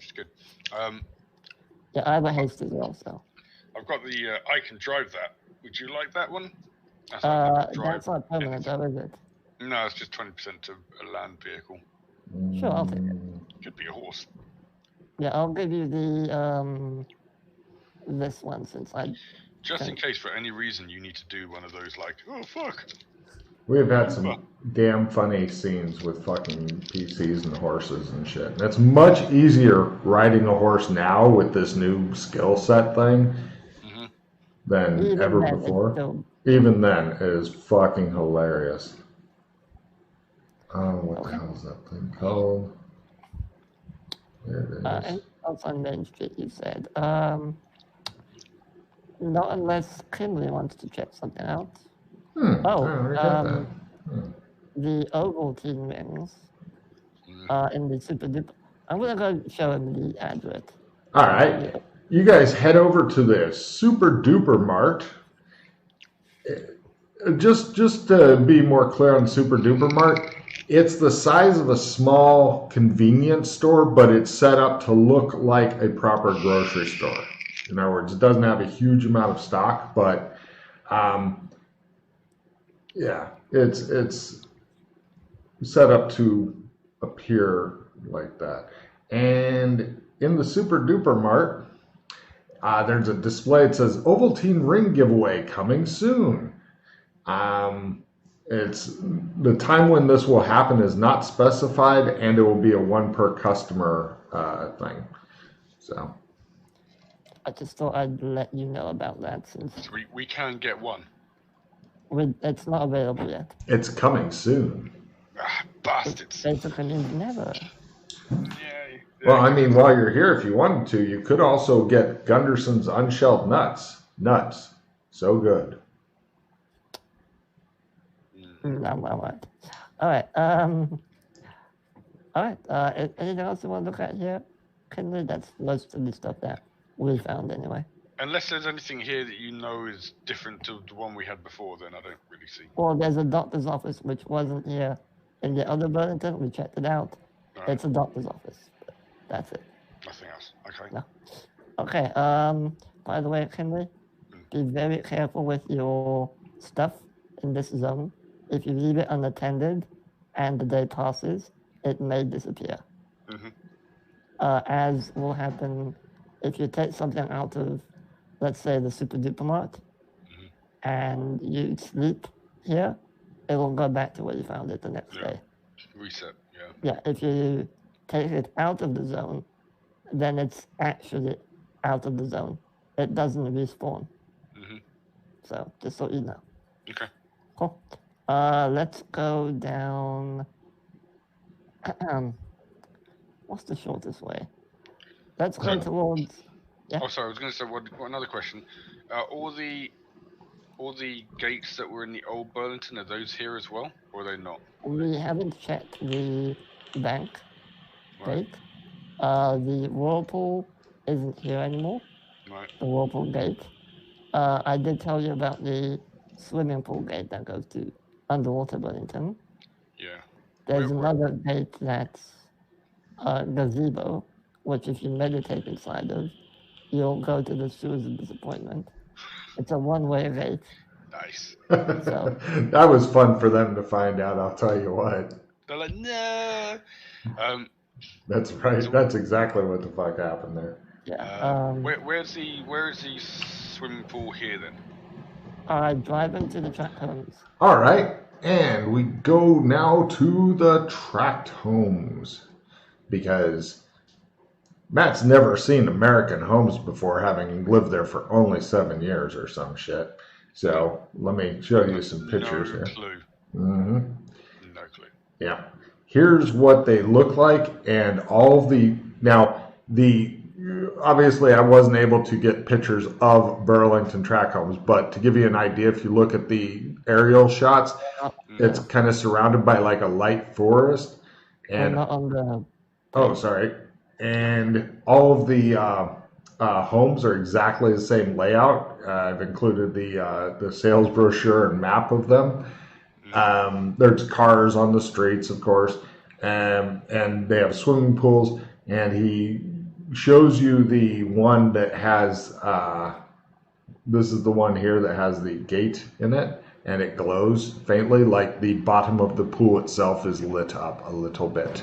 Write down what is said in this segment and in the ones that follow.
which is good. Yeah, I have a haste as well, so. I've got the I can drive that. Would you like that one? That's not permanent, though, is it? No, it's just 20% to a land vehicle. Sure, I'll take it. Could be a horse. Yeah, I'll give you the this one since I. Just in case, for any reason, you need to do one of those, like, oh fuck. We have had some damn funny scenes with fucking PCs and horses and shit. And it's much easier riding a horse now with this new skill set thing than ever before. Even then, it is fucking hilarious. Oh, what the hell is that thing called? There it is. Also on Main Street, you said. Not unless Kimberly wants to check something out. The Ovaltine rings in the Super Duper. I'm going to go show him the address. All right. You guys head over to the Super Duper Mart. Just to be more clear on Super Duper Mart, it's the size of a small convenience store, but it's set up to look like a proper grocery store. In other words, it doesn't have a huge amount of stock, but it's set up to appear like that. And in the Super Duper Mart, there's a display that says Ovaltine ring giveaway coming soon. It's the time when this will happen is not specified, and it will be a one per customer thing. So I just thought I'd let you know about that since we can get one. It's not available yet. It's coming soon. Bastards. Basically means never. Yeah. Well, I mean, while you're here, if you wanted to, you could also get Gunderson's unshelled nuts. Nuts. So good. All right. All right. Anything else you want to look at here? That's most of the stuff that we found anyway. Unless there's anything here that you know is different to the one we had before, then I don't really see. Well, there's a doctor's office which wasn't here in the other Burlington. We checked it out. Right. It's a doctor's office. That's it. Nothing else. Okay. No. Okay. By the way, Henry, be very careful with your stuff in this zone. If you leave it unattended and the day passes, it may disappear. As will happen if you take something out of, let's say, the Super Duper Mart, and you sleep here, it will go back to where you found it the next day. Reset, Yeah, if you take it out of the zone, then it's actually out of the zone. It doesn't respawn. So, just so you know. Okay. Cool. Let's go down. What's the shortest way? Let's go towards. Yeah. Oh, sorry. I was going to say one another question. All the gates that were in the old Burlington, are those here as well, or are they not? We haven't checked the bank gate. The whirlpool isn't here anymore. Right. The whirlpool gate. I did tell you about the swimming pool gate that goes to underwater Burlington. Yeah. There's another gate that's gazebo, which if you meditate inside of, you'll go to the sewers of disappointment. It's a one-way gate. Nice. So, that was fun for them to find out, I'll tell you what. They're like, no. That's right. That's exactly what the fuck happened there. Yeah. Where is the swimming pool here then? Drive into the tract homes. All right. And we go now to the tract homes because Matt's never seen American Homes before, having lived there for only 7 years or some shit. So let me show you some pictures here. No clue. No clue. Yeah. Here's what they look like, and all the obviously I wasn't able to get pictures of Burlington tract homes, but to give you an idea, if you look at the aerial shots, it's kind of surrounded by like a light forest, and and all of the homes are exactly the same layout. I've included the sales brochure and map of them. There's cars on the streets, of course, and they have swimming pools. And he shows you the one that has. This is the one here that has the gate in it, and it glows faintly, like the bottom of the pool itself is lit up a little bit.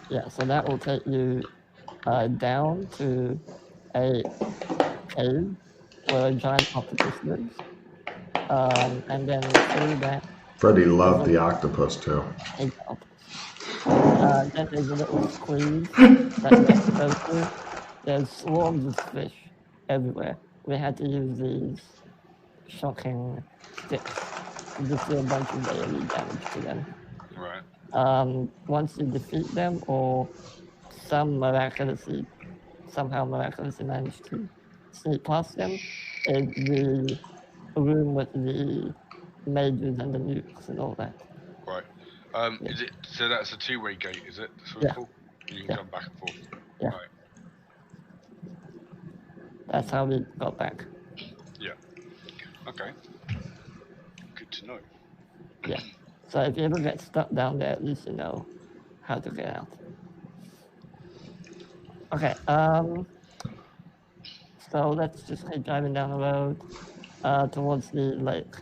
Yeah, so that will take you down to a cave where a giant octopus lives. And then through that, Freddy loved the octopus too. big octopus. Then there's a little squeeze that you have to go through. There's swarms of fish everywhere. We had to use these shocking sticks to just do a bunch of daily damage to them. Right. Once you defeat them, or somehow miraculously manage to sneak past them, is the room with the mages and the nukes and all that. Right. Is it so? That's a two-way gate, is it? That's what Yeah. it's called? You can come back and forth. Yeah. Right. That's how we got back. Yeah. Okay. Good to know. Yeah. So if you ever get stuck down there, at least you know how to get out. Okay. So let's just keep driving down the road towards the lake.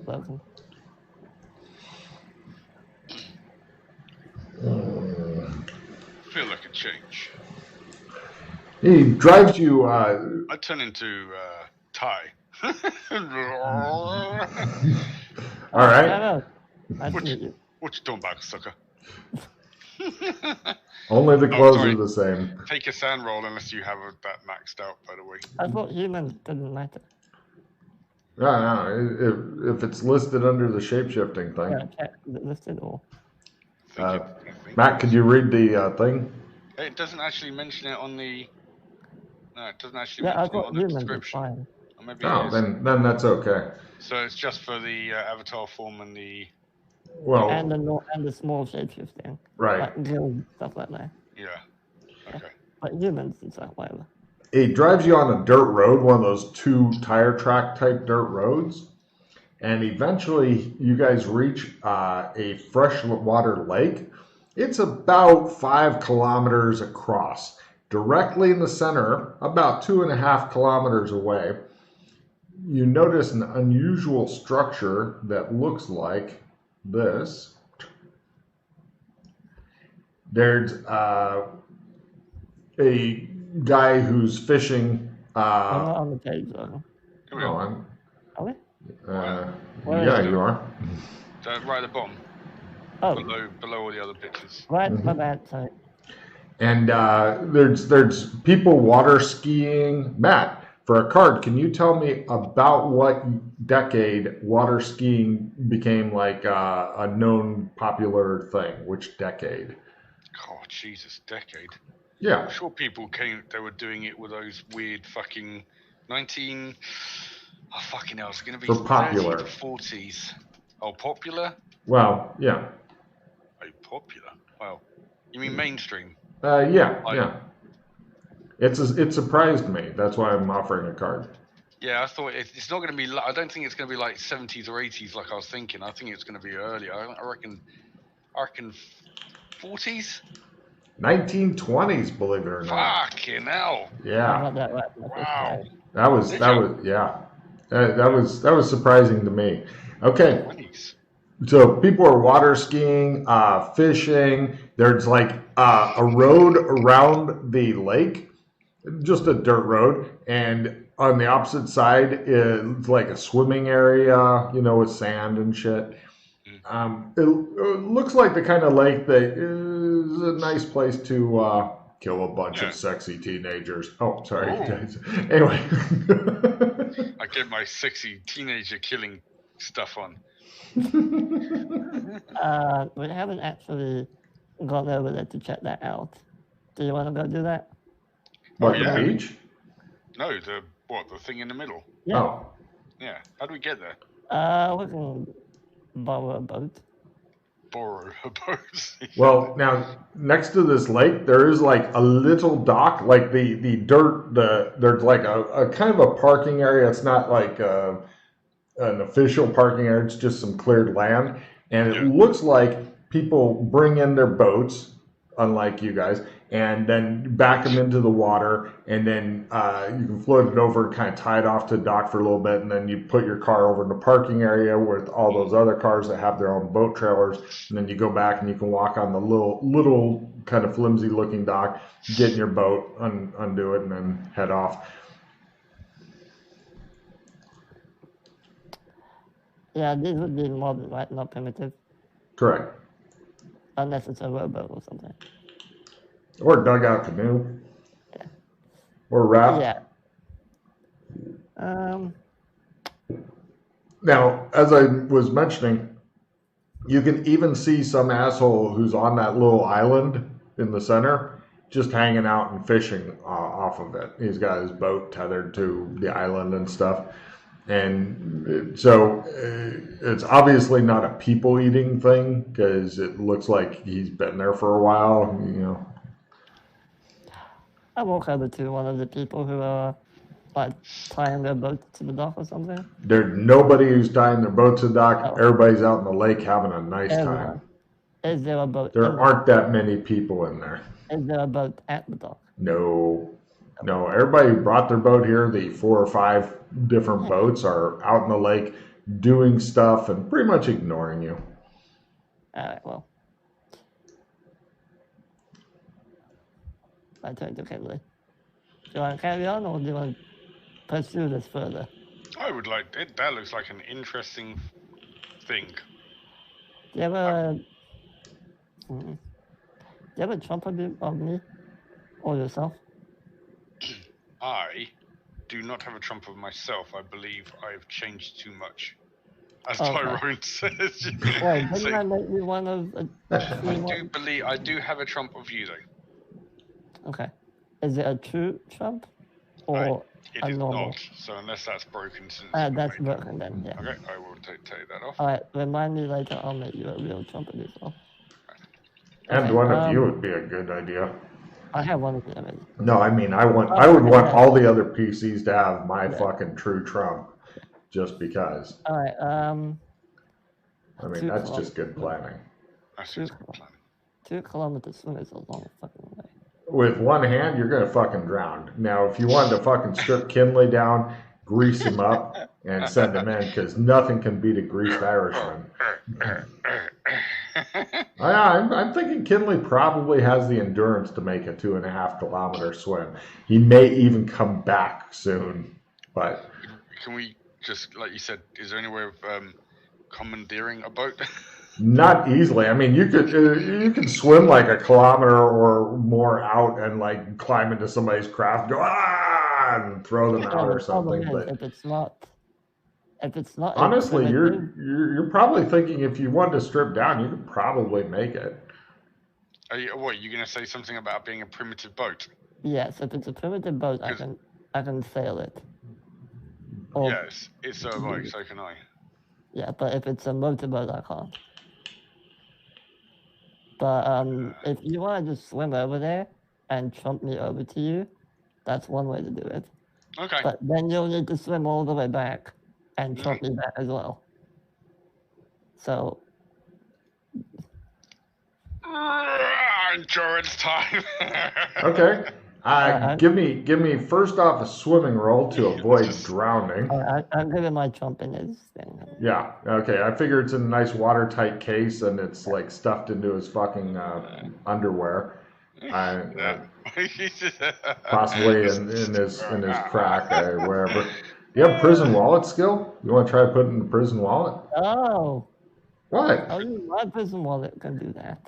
Logan. Feel like a change. He drives you. I turn into Ty. All right. I see you. What you doing back, sucker? Only the clothes sorry. are the same. Take a sand roll unless you have that maxed out, by the way. I thought humans didn't matter. No, if it's listed under the shape-shifting thing. Yeah, check. Is it listed or? I think Matt, could you read the thing? It doesn't actually mention it on the. No, it doesn't actually Yeah, I mention it thought on the humans were description. fine. Or maybe it Oh, is. then that's okay. So it's just for the avatar form and the. Well, And the small shapeshifting. right. Like guild, stuff like that. Yeah. Okay. But humans and stuff, whatever. It drives you on a dirt road, one of those 2 tire track type dirt roads. And eventually you guys reach a freshwater lake. It's about 5 kilometers across. Directly in the center, about 2.5 kilometers away, you notice an unusual structure that looks like this. There's a guy who's fishing. I'm not on the page though. Here we go. Are we? Yeah, you are. So right at the bottom. Oh, Below all the other pictures. right, my bad, sorry. And there's people water skiing. Matt, for a card, can you tell me about what decade water skiing became like a known popular thing? Which decade? Oh, Jesus, decade. Yeah. I'm sure people they were doing it with those weird fucking 19. Oh, fucking hell, it's going to be For popular. 30s to 40s. Oh, popular? Well, yeah. Oh, popular? Well, you mean mainstream? Yeah. It surprised me. That's why I'm offering a card. Yeah, I thought it's not going to be. I don't think it's going to be like 70s or 80s like I was thinking. I think it's going to be earlier. I reckon 40s. 1920s, believe it or not. Fucking hell! I Yeah. got that right. Wow. That was yeah. That was surprising to me. Okay. 20s. So people are water skiing, fishing. There's like a road around the lake, just a dirt road, and on the opposite side is like a swimming area, with sand and shit. It looks like the kind of lake that is a nice place to kill a bunch of sexy teenagers. Oh, sorry. Ooh. Anyway. I get my sexy teenager killing stuff on. We haven't actually gone over there to check that out. Do you want to go do that? What, yeah. the beach? No, the thing in the middle? Yeah. Oh. Yeah. How do we get there? We can borrow a boat. Borrow a boat. Well, now next to this lake, there is like a little dock, like the dirt. There's like a kind of a parking area. It's not like an official parking area. It's just some cleared land, and it looks like people bring in their boats unlike you guys, and then back them into the water, and then you can float it over and kind of tie it off to the dock for a little bit, and then you put your car over in the parking area with all those other cars that have their own boat trailers, and then you go back and you can walk on the little kind of flimsy looking dock, get in your boat, undo it, and then head off. Yeah, these would be modern, right? Not primitive. Correct. Unless it's a rowboat or something. Or dugout canoe. Yeah. Or raft. Yeah. Now, as I was mentioning, you can even see some asshole who's on that little island in the center just hanging out and fishing off of it. He's got his boat tethered to the island and stuff. And so it's obviously not a people eating thing because it looks like he's been there for a while, you know. I walk over to one of the people who are like tying their boat to the dock or something. There's nobody who's tying their boat to the dock. Oh. Everybody's out in the lake having a nice time. Is there a boat? There aren't that many people in there. Is there a boat at the dock? No. Everybody who brought their boat here, the 4 or 5 different boats, are out in the lake doing stuff and pretty much ignoring you. All right, well. I turn to Kinley. Do you want to carry on or do you want to pursue this further? I would like it. That looks like an interesting thing. Do you have a... Do you have a trump of me or yourself? I do not have a trump of myself. I believe I've changed too much. As Okay. Tyrone says. Wait, didn't I make you one of... I do have a trump of you, though. Okay. Is it a true trump or It a is normal? not. So unless that's broken since... That's broken then, yeah. Okay, I will take that off. Alright, remind me later, I'll make you a real trump of yourself. And Okay, one of you would be a good idea. I have one of you already. No, I mean, I would want all the other PCs to have my fucking true trump, just because. Alright, I mean, that's just good planning. That's just good planning. 2 kilometers swim is a long fucking way. With one hand, you're gonna fucking drown. Now, if you wanted to fucking strip Kinley down, grease him up, and send him in, because nothing can beat a greased Irishman. I'm thinking Kinley probably has the endurance to make a 2.5 kilometer swim. He may even come back soon, but... Can we just, like you said, is there any way of commandeering a boat? Not easily. I mean, you could swim like a kilometer or more out and like climb into somebody's craft, go and throw them out or something. But if it's not honestly, you're probably thinking if you wanted to strip down, you could probably make it. What, you're going to say something about being a primitive boat? Yes, if it's a primitive boat, I can sail it. Or, yes, it's a boat, so can I. Yeah, but if it's a motorboat, I can't. But if you want to just swim over there and trump me over to you, that's one way to do it. Okay. But then you'll need to swim all the way back and trump me back as well. So... endurance time. Okay. Give me first off a swimming roll to avoid drowning. I'm giving my trump in his thing. Yeah. Okay. I figure it's in a nice watertight case and it's like stuffed into his fucking underwear. Possibly in his crack or wherever. Do you have prison wallet skill? You want to try to put it in the prison wallet? Oh. What? Only my prison wallet can do that.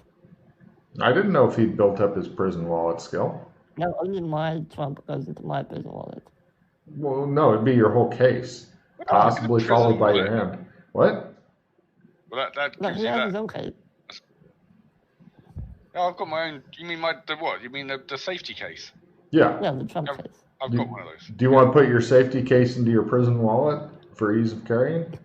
I didn't know if he'd built up his prison wallet skill. No, only my trump goes into my prison wallet. Well, no, it'd be your whole case, possibly followed by your hand. What? Well, No, he has his own case. Oh, I've got my own. You mean the what? You mean the safety case? Yeah. Yeah, the trump case. I've got one of those. Do you want to put your safety case into your prison wallet for ease of carrying?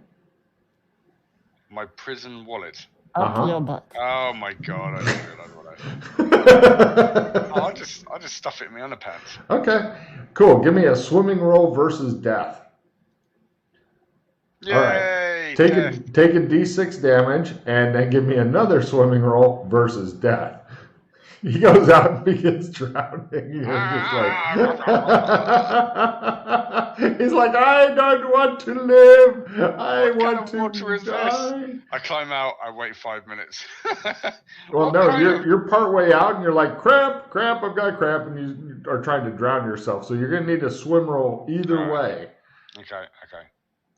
My prison wallet. Up to your butt. Oh my god! I didn't realize what I. I'll just stuff it in my underpants. Okay, cool. Give me a swimming roll versus death. Yay! All right. Take a d6 damage, and then give me another swimming roll versus death. He goes out and begins drowning. You're just like, he's like, I don't want to live. I What want kind of to water is die. this? I climb out. I wait 5 minutes. Well, What no, kind of- you're part way out, and you're like, cramp, I've got cramp, and you are trying to drown yourself. So you're gonna need a swim roll either Alright. way. Okay.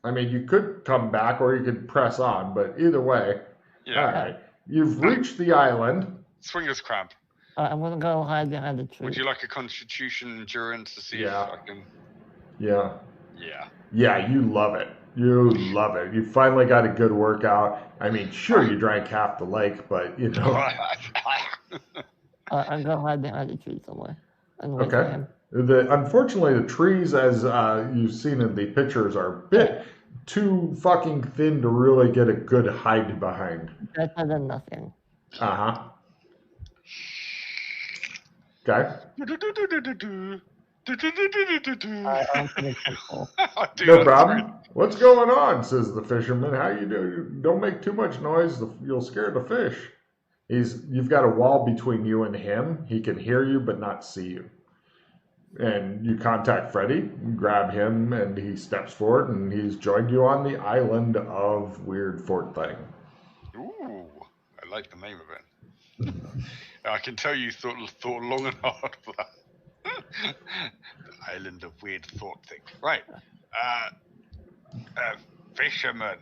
I mean, you could come back or you could press on, but either way. Yeah. All right. You've reached the island. Swinger's cramp. I'm gonna go hide behind the tree. Would you like a Constitution endurance to see if Yeah. I can? Yeah. Yeah. Yeah, you love it. You love it. You finally got a good workout. I mean, sure, you drank half the lake, but you know. I'm gonna hide behind the tree somewhere. And wait for Okay. him. Unfortunately, the trees, as you've seen in the pictures, are a bit too fucking thin to really get a good hide behind. Better than nothing. Uh-huh. Okay. I'm gonna control. No problem. What's going on? Says the fisherman. How you do? Don't make too much noise. You'll scare the fish. You've got a wall between you and him. He can hear you but not see you. And you contact Freddy, grab him, and he steps forward, and he's joined you on the island of Weird Fort Thing. Ooh, I like the name of it. I can tell you thought long and hard for that. The island of weird thought thing. Right. Fisherman.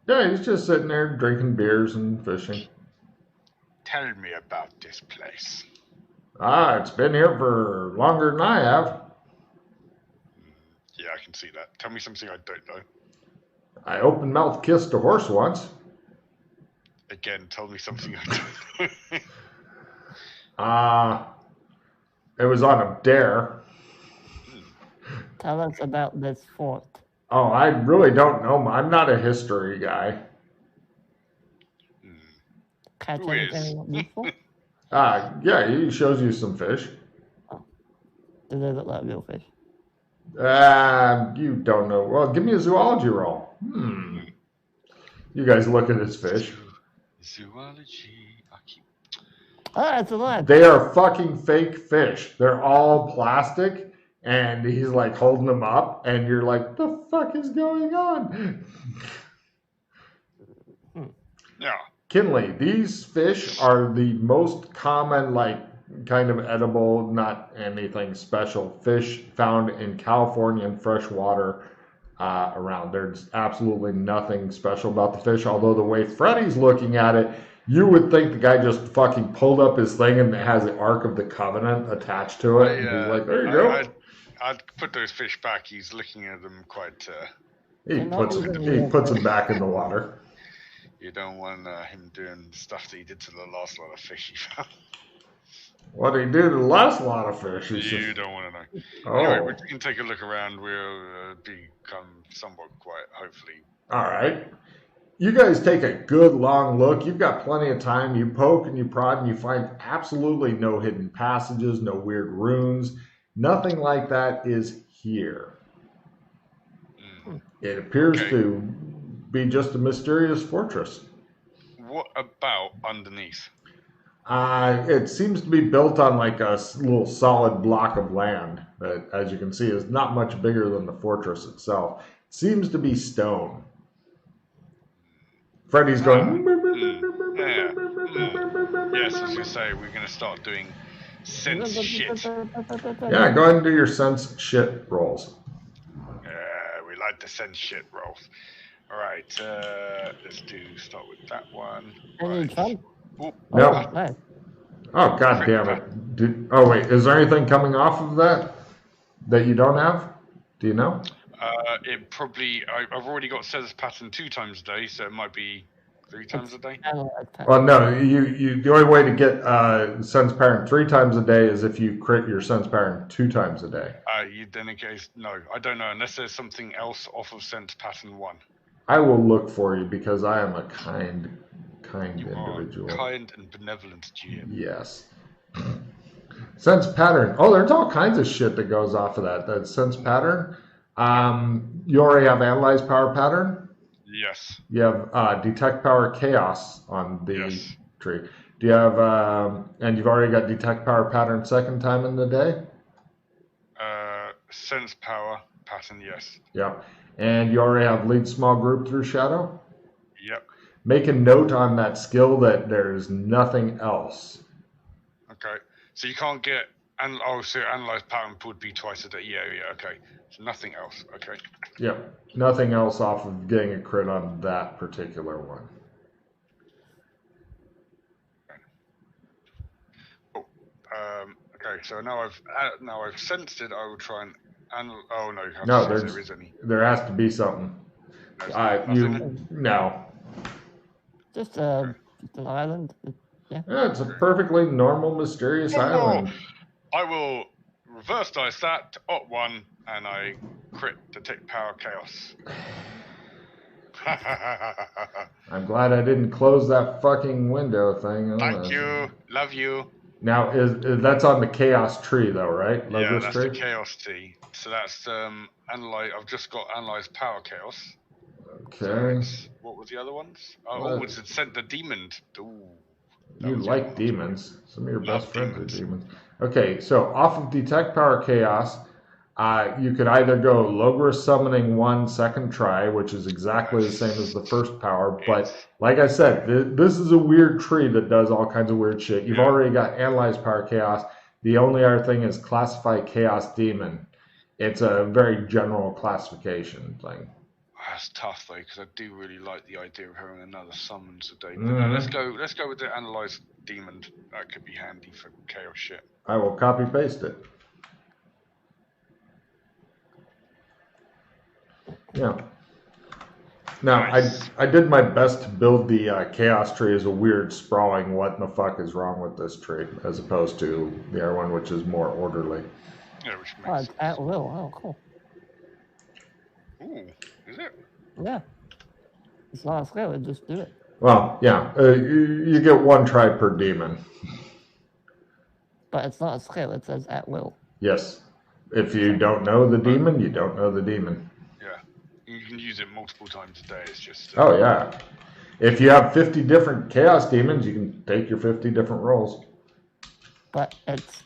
Yeah, he's just sitting there drinking beers and fishing. Tell me about this place. It's been here for longer than I have. Yeah, I can see that. Tell me something I don't know. I open mouth kissed a horse once. Again, tell me something I don't know. It was on a dare. Tell us about this fort. Oh, I really don't know. I'm not a history guy. Catch Who is? anything useful? Yeah, he shows you some fish. Do they look like real fish? You don't know. Well, give me a zoology roll. You guys look at his fish. Zoology. It's alive. They are fucking fake fish. They're all plastic, and he's like holding them up, and you're like, the fuck is going on? Yeah. Kinley, these fish are the most common, like, kind of edible, not anything special, fish found in California and fresh water around. There's absolutely nothing special about the fish, although the way Freddy's looking at it, you would think the guy just fucking pulled up his thing and it has the Ark of the Covenant attached to it. And he's like, there you go. I'd put those fish back. He's looking at them quite... He puts them back in the water. You don't want him doing stuff that he did to the last lot of fish he found. What did he do to the last lot of fish? You don't want to know. Oh. Anyway, we can take a look around. We'll become somewhat quiet, hopefully. All right. You guys take a good long look. You've got plenty of time. You poke and you prod and you find absolutely no hidden passages, no weird runes. Nothing like that is here. It appears to be just a mysterious fortress. What about underneath? It seems to be built on like a little solid block of land that, as you can see, is not much bigger than the fortress itself. It seems to be stone. Freddy's going. Yes, as you say, we're going to start doing sense shit. Yeah, go ahead and do your sense shit rolls. We like the sense shit rolls. All right, let's start with that one. Any fun? Oh, No. Nice. Oh, god damn it. Wait, is there anything coming off of that you don't have? Do you know? It probably, I've already got sense pattern 2 times a day, so it might be 3 times a day. Well, no, the only way to get sense pattern 3 times a day is if you crit your sense pattern 2 times a day. Then in case, no, I don't know, unless there's something else off of sense pattern 1. I will look for you because I am a kind You individual. are kind and benevolent GM. Yes. Sense pattern. Oh, there's all kinds of shit that goes off of that. That sense pattern. You already have analyze power pattern. Yes. You have detect power chaos on the tree. Do you have, and you've already got detect power pattern second time in the day? Sense power pattern, yes. Yep. And you already have lead small group through shadow? Yep. Make a note on that skill that there's nothing else. Okay. So you can't get, so analyze pattern would be twice a day. Yeah, okay. So nothing else. Okay. Yep. Nothing else off of getting a crit on that particular one. Cool. Okay. So now I've sensed it. I will try and oh no, you have to see if there is any. There has to be something. No. Just an island. Yeah. It's a perfectly normal, mysterious island. I will reverse dice that to ot1, and I crit detect power chaos. I'm glad I didn't close that fucking window thing. Thank you. Love you. Now, is that's on the chaos tree though, right? Yeah, that's the chaos tree. So that's analyze. I've just got analyze power chaos. Okay. So what were the other ones? It's sent the demon. Ooh. You like demons. Some of your best friends are demons. Okay, so off of detect power chaos, you could either go Logris summoning 1 second try, which is exactly the same as the first power, but like I said, this is a weird tree that does all kinds of weird shit. You've already got analyze power chaos. The only other thing is classify chaos demon. It's a very general classification thing. That's tough though, because I do really like the idea of having another summons a day. But no, let's go with the analyze demon. That could be handy for chaos shit. I will copy paste it. Yeah. Now, nice. I did my best to build the chaos tree as a weird sprawling what in the fuck is wrong with this tree, as opposed to the other one, which is more orderly. Yeah, which makes sense. At will. Oh, cool. Ooh, is it? Yeah. It's not a skill, just do it. Well, yeah. You get 1 try per demon. But it's not a skill, it says at will. Yes. If you don't know the demon, you don't know the demon. Yeah. You can use it multiple times a day. It's just... oh, yeah. If you have 50 different chaos demons, you can take your 50 different rolls. But it's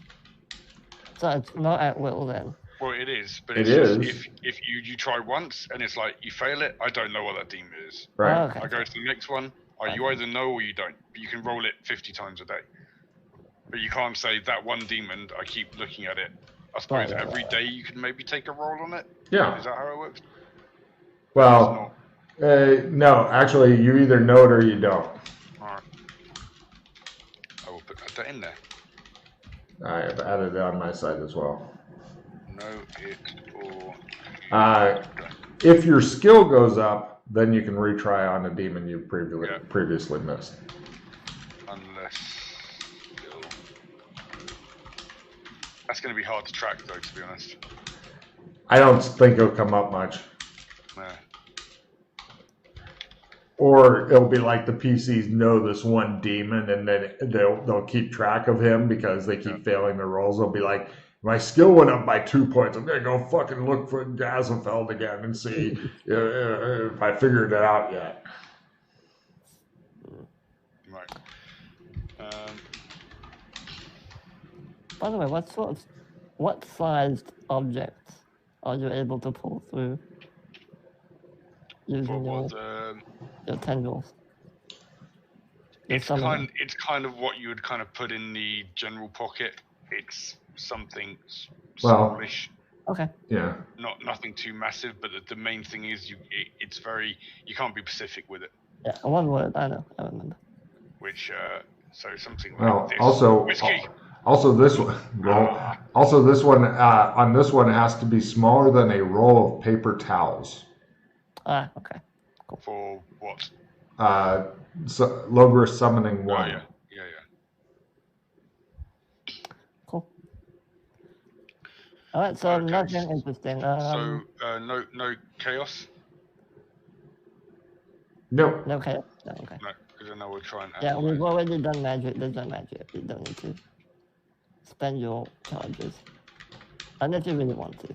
not at will then. Well, it is, but it's just if you try once and it's like you fail it, I don't know what that demon is. Right. Oh, okay. I go to the next one. You either know or you don't. But you can roll it 50 times a day. But you can't say that one demon. I keep looking at it. I suppose every day you can maybe take a roll on it. Yeah. Is that how it works? Well, no. Actually, you either know it or you don't. All right. I will put that in there. I have added it on my side as well. Know it or... if your skill goes up, then you can retry on a demon you previously missed. Unless skill. That's going to be hard to track, though, to be honest. I don't think it'll come up much. No. Or it'll be like the PCs know this one demon, and then they'll keep track of him because they keep failing their rolls. They'll be like, my skill went up by 2 points. I'm gonna go fucking look for Gazenfeld again and see if I figured it out yet. Right. By the way, what sized objects are you able to pull through using your tendrils? It's kind of what you would kind of put in the general pocket. It's something smallish. Okay. Yeah. Nothing too massive, but the main thing is you can't be specific with it. Yeah, one word. I know. I remember. Which so something like this. Whiskey. Also this one. Well, also this one. On this one, it has to be smaller than a roll of paper towels. Okay. Cool. For what? Logris summoning 1. Oh, yeah. Cool. All right, so nothing interesting. No chaos? Nope. No chaos? No, okay. No, because I know we'll try and... Yeah, we've already done magic. There's no magic. You don't need to spend your charges. Unless you really want to.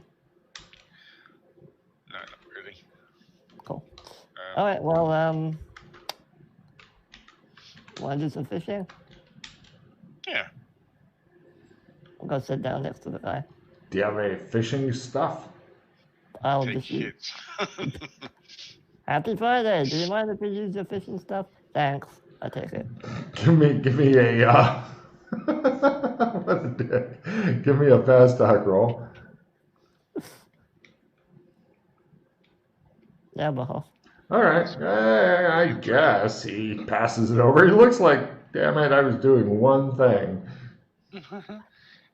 No, not really. Cool. All right, well, want to do some fishing? go sit down next to the guy. Do you have any fishing stuff? I'll Take just use. hits. Happy Friday. Do you mind if we use your fishing stuff? Thanks. I take it. Give me a what a dick. Give me a fast talk roll. Yeah, but All right, I guess he passes it over. He looks like, damn it, I was doing one thing.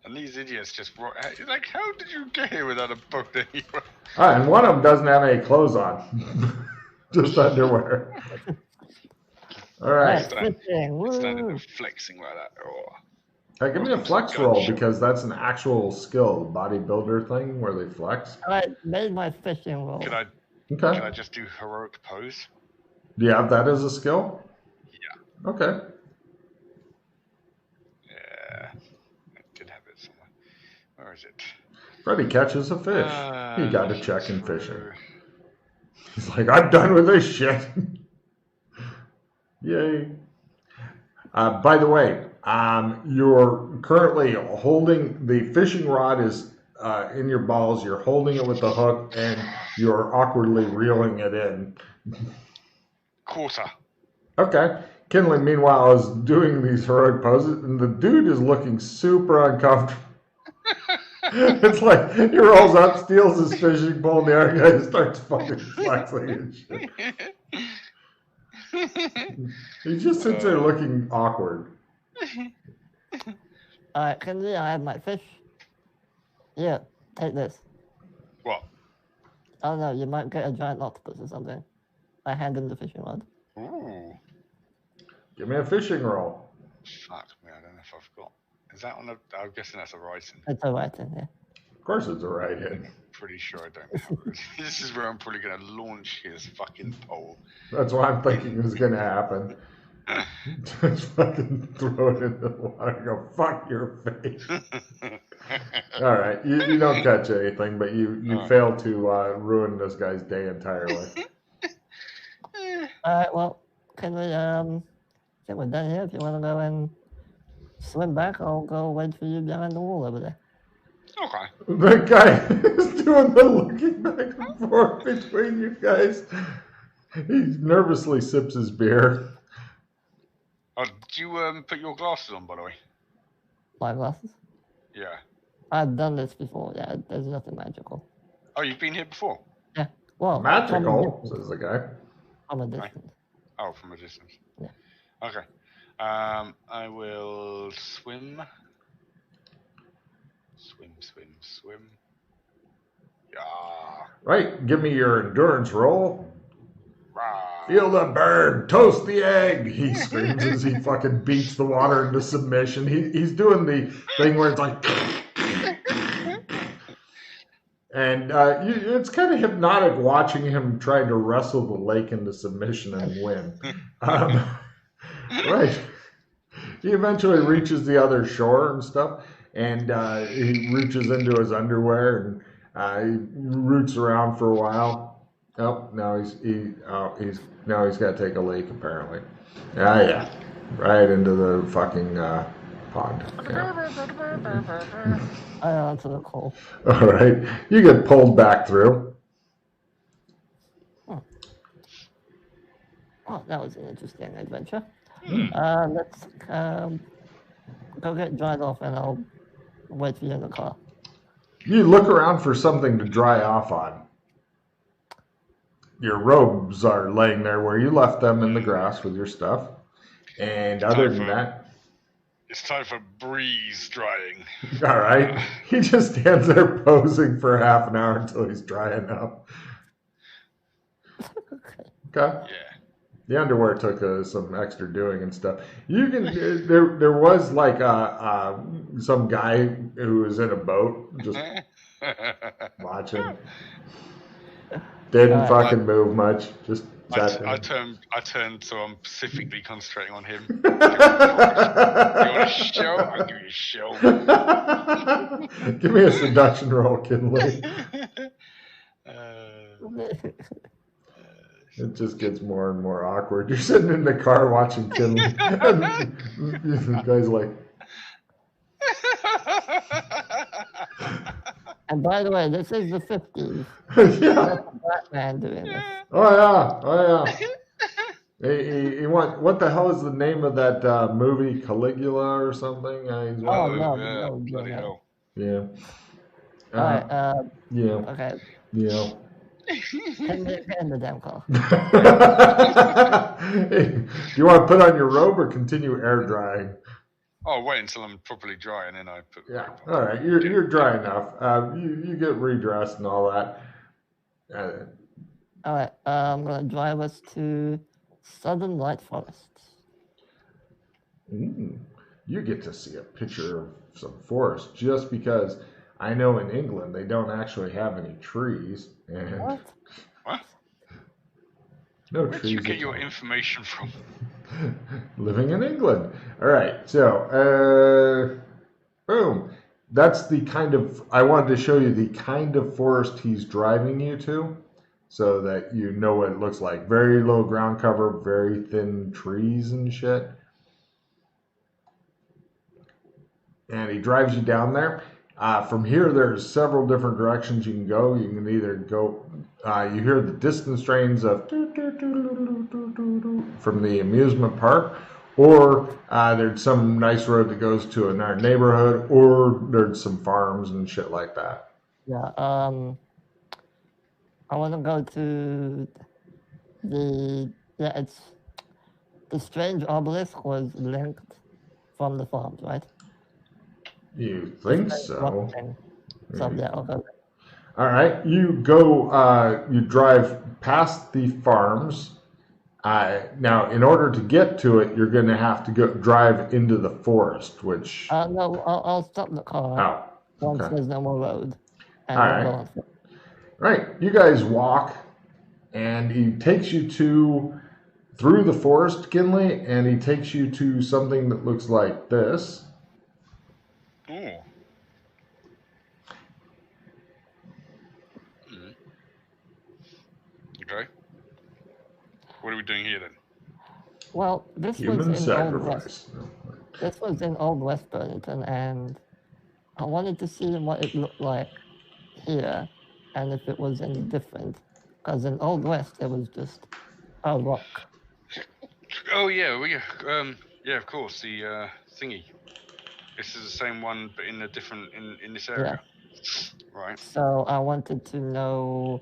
And these idiots just brought. Like, how did you get here without a boat anyway? All right, and one of them doesn't have any clothes on, just underwear. All right. Standing there flexing like that. Oh. Give me a flex roll because that's an actual skill, bodybuilder thing where they flex. I made my fishing roll. Can Okay. I just do heroic pose? Do you have that as a skill? Yeah. Okay. Yeah. I did have it somewhere. Where is it? Freddy catches a fish. He got a check in fishing. He's like, I'm done with this shit. Yay. By the way, you're currently holding the fishing rod is in your balls. You're holding it with the hook, and you're awkwardly reeling it in. Quarter. Okay. Kinley, meanwhile, is doing these heroic poses, and the dude is looking super uncomfortable. It's like he rolls up, steals his fishing pole, and the other guy starts fucking flexing and shit. He just sits there looking awkward. Kinley, I have my fish. Yeah, take this. What? I don't know, you might get a giant octopus or something. I hand him the fishing rod. Ooh. Give me a fishing roll. Fuck me, I don't know if I've got. Is that on a. I'm guessing that's a writing. It's a writing, yeah. Of course it's a right hit. Pretty sure I don't have it. This is where I'm probably going to launch his fucking pole. That's what I'm thinking is going to happen. Just fucking throw it in the water and go, fuck your face. All right, you don't catch anything, but you fail to ruin this guy's day entirely. Alright, well, can we, I think we're done here. If you want to go and swim back, I'll go wait for you behind the wall over there. Okay. The guy is doing the looking back and forth between you guys. He nervously sips his beer. Oh, did you put your glasses on, by the way? My glasses? Yeah. I've done this before, yeah, there's nothing magical. Oh, you've been here before? Yeah, well... Magical, says the guy. From a distance. Oh, from a distance. Yeah. Okay. I will swim. Swim. Yeah. Right, give me your endurance roll. Rah. Feel the burn, toast the egg, he screams as he fucking beats the water into submission. He's doing the thing where it's like... And it's kind of hypnotic watching him try to wrestle the lake into submission and win. Right. He eventually reaches the other shore and stuff, and he reaches into his underwear and he roots around for a while. Oh, now he's got to take a leak apparently. Yeah, right into the fucking pond. Yeah. I answer the call. All right, you get pulled back through. Oh, that was an interesting adventure. Let's go get dried off and I'll wait for you in the car. You look around for something to dry off on. Your robes are laying there where you left them in the grass with your stuff. And other than that... It's time for breeze drying. All right. He just stands there posing for half an hour until he's drying up. Okay. Yeah. The underwear took some extra doing and stuff. You can there was like some guy who was in a boat just watching. Didn't fucking move much. Just sat there. I turned, so I'm specifically concentrating on him. You want a show? I'll give you a show. Give me a seduction roll, Kinley. It just gets more and more awkward. You're sitting in the car watching Kinley. And the guy's like... And by the way, this is the 50s. Yeah. That's a black man doing this. Oh yeah. He what the hell is the name of that movie, Caligula or something? He's Oh, one of no, yeah, no, bloody no. hell. yeah. Alright, Yeah. okay. Yeah. Can we get in the damn car? Do you want to put on your robe or continue air drying? Oh, wait until I'm properly dry and then I put. Yeah. All right. You're dry enough. You get redressed and all that. Alright, I'm gonna drive us to Southern Light Forests. You get to see a picture of some forest just because I know in England they don't actually have any trees and What? What? no Where trees. did you get at your all. information from? Living in England. All right, so boom. That's the kind of I wanted to show you the kind of forest he's driving you to, so that you know what it looks like. Very low ground cover, very thin trees and shit. And he drives you down there. From here, there's several different directions you can go. You can either go, you hear the distance strains of from the amusement park, or there's some nice road that goes to another neighborhood, or there's some farms and shit like that. Yeah, I wanna go to it's the strange obelisk was linked from the farms, right? You think so? So yeah, I'll go. All right, you go. You drive past the farms. Now, in order to get to it, you're going to have to go drive into the forest, which. No, I'll stop the car once okay. there's no more road, and All we'll right. go on foot. Right, you guys walk, and he takes you through the forest, Kinley, and he takes you to something that looks like this. Oh. Okay. What are we doing here then? Well, this Human was in Old sacrifice. West. This was in Old West Burlington, and I wanted to see what it looked like here, and if it was any different. Because in Old West, it was just a rock. Oh yeah, yeah, of course, the thingy. This is the same one, but in a different in this area. Right. So I wanted to know,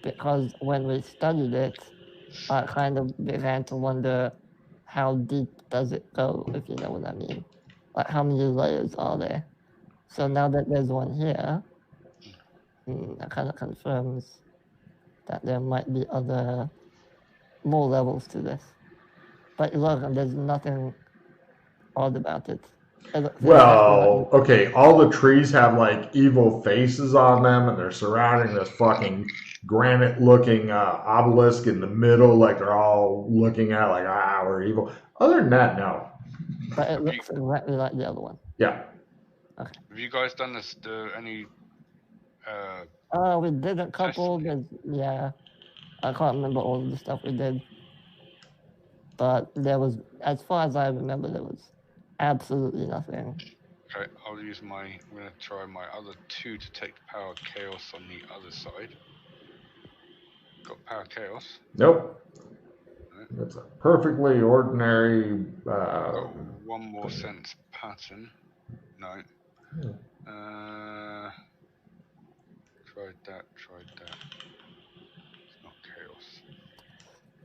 because when we studied it, I kind of began to wonder how deep does it go, if you know what I mean. Like how many layers are there? So now that there's one here, that kind of confirms that there might be more levels to this. But look, there's nothing odd about it. Well, okay, all the trees have like evil faces on them, and they're surrounding this fucking granite-looking obelisk in the middle, like they're all looking at it like, we're evil. Other than that, no. But it looks exactly like the other one. Yeah. Okay. Have you guys done this? Any? We did a couple. Yeah, I can't remember all of the stuff we did. But there was, as far as I remember, there was absolutely nothing. Okay, I'm going to try my other 2 to take the power of chaos on the other side. Got power chaos? Nope. It's a perfectly ordinary. Got one more sense pattern. No. Tried that. It's not chaos.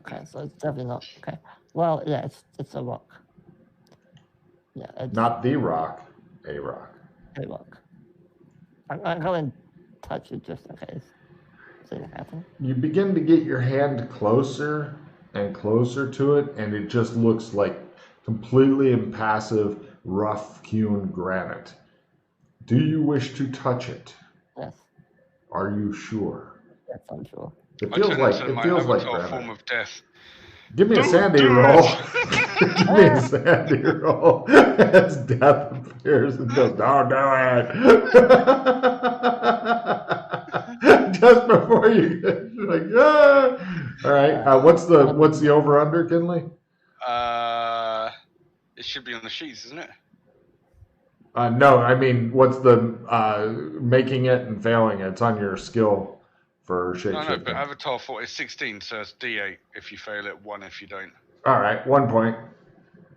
Okay, so it's definitely not. Okay. Well, yeah, it's a rock. Yeah. It's not the rock, a rock. A rock. I'm going to touch it just in case. See it happen. You begin to get your hand closer and closer to it, and it just looks like completely impassive, rough-hewn granite. Do you wish to touch it? Yes. Are you sure? Yes, I'm sure. It feels like granite. Form of death. Give me a sandy roll. Give me a sandy roll. As death appears and goes, don't do it. Just before you get like, All right. What's the over under, Kinley? It should be on the sheets, isn't it? No, I mean, what's the making it and failing it? It's on your skill for shapeshifting. No, but Avatar thought it's 16, so it's D8 if you fail it, 1 if you don't. All right, 1 point.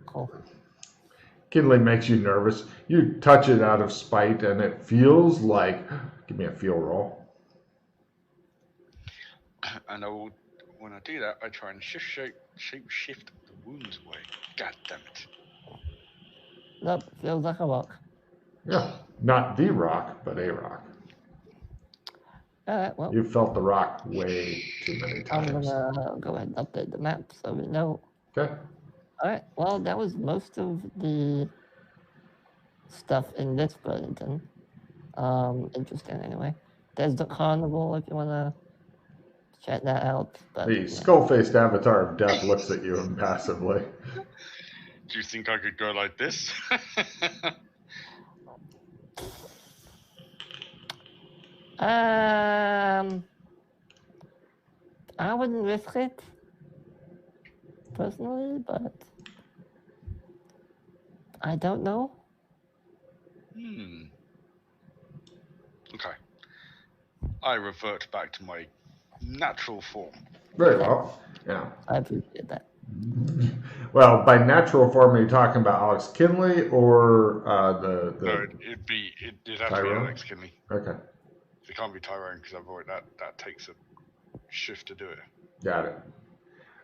Cool. Kindly makes you nervous. You touch it out of spite, and it feels like. Give me a feel roll. And when I do that, I try and shape shift the wounds away. God damn it. Nope, feels like a rock. Yeah, not the rock, but a rock. Alright, well. You felt the rock way too many times. I'm gonna go ahead and update the map so we know. Okay. Alright, well, that was most of the stuff in this Burlington. Interesting anyway. There's the carnival if you wanna check that out. But, The skull-faced avatar of death looks at you impassively. Do you think I could go like this? I wouldn't risk it personally, but I don't know. Okay. I revert back to my natural form. Very well. Yeah. I appreciate that. Well, by natural form, are you talking about Alex Kinley or the? No, it'd have to be Alex Kinley. Okay. It can't be Tyrone because I've already that takes a shift to do it. Got it.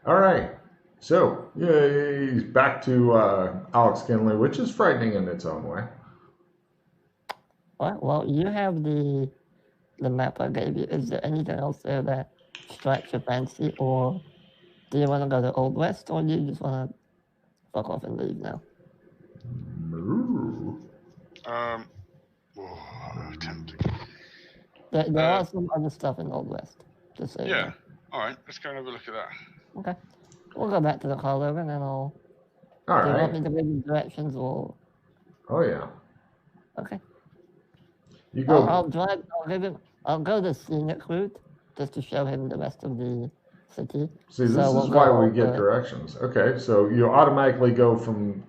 All right. So he's back to Alex Kinley, which is frightening in its own way. Well, you have the map I gave you. Is there anything else there that strikes your fancy, or do you want to go to Old West, or do you just want to fuck off and leave now? Tempting. There are some other stuff in Old West. Just so you know. All right, let's go and have a look at that. Okay. We'll go back to the car, Logan, and I'll... All do right. you want me to give you directions, or... Oh, yeah. Okay. You go... I'll go the scenic route, just to show him the rest of the city. See, this is why we get directions. Okay, so you automatically go from